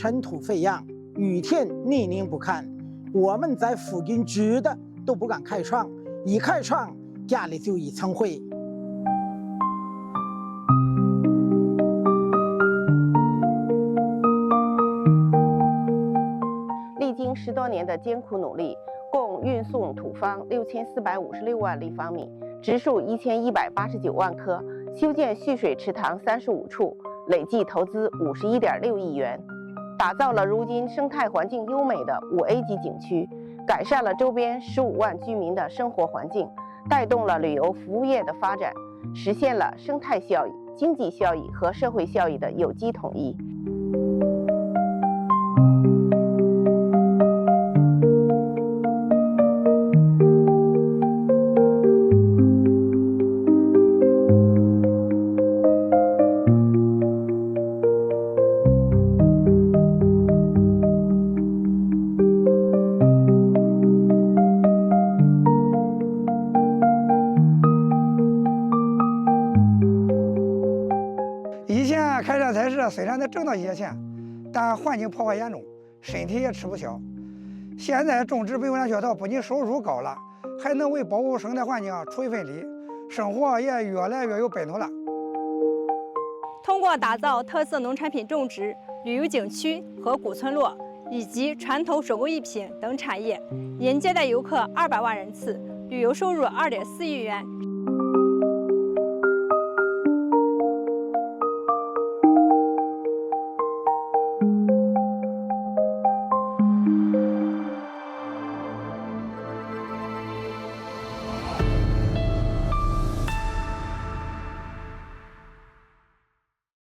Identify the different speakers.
Speaker 1: 尘土飞扬，雨天泥泞不堪。我们在附近住的都不敢开窗，一开窗家里就一层灰。
Speaker 2: 历经10多年的艰苦努力，共运送土方6456万立方米，植树1189万棵，修建蓄水池塘35处，累计投资51.6亿元，打造了如今生态环境优美的5A 级景区，改善了周边15万居民的生活环境，带动了旅游服务业的发展，实现了生态效益、经济效益和社会效益的有机统一。
Speaker 3: 以前开展采石虽然能挣到一些钱，但环境破坏严重，身体也吃不消。现在种植北温暖雪桃不仅收入高了，还能为保护生态环境出一份力，生活也越来越有奔头了。
Speaker 4: 通过打造特色农产品种植、旅游景区和古村落以及传统手工艺品等产业，迎接待游客200万人次，旅游收入2.4亿元。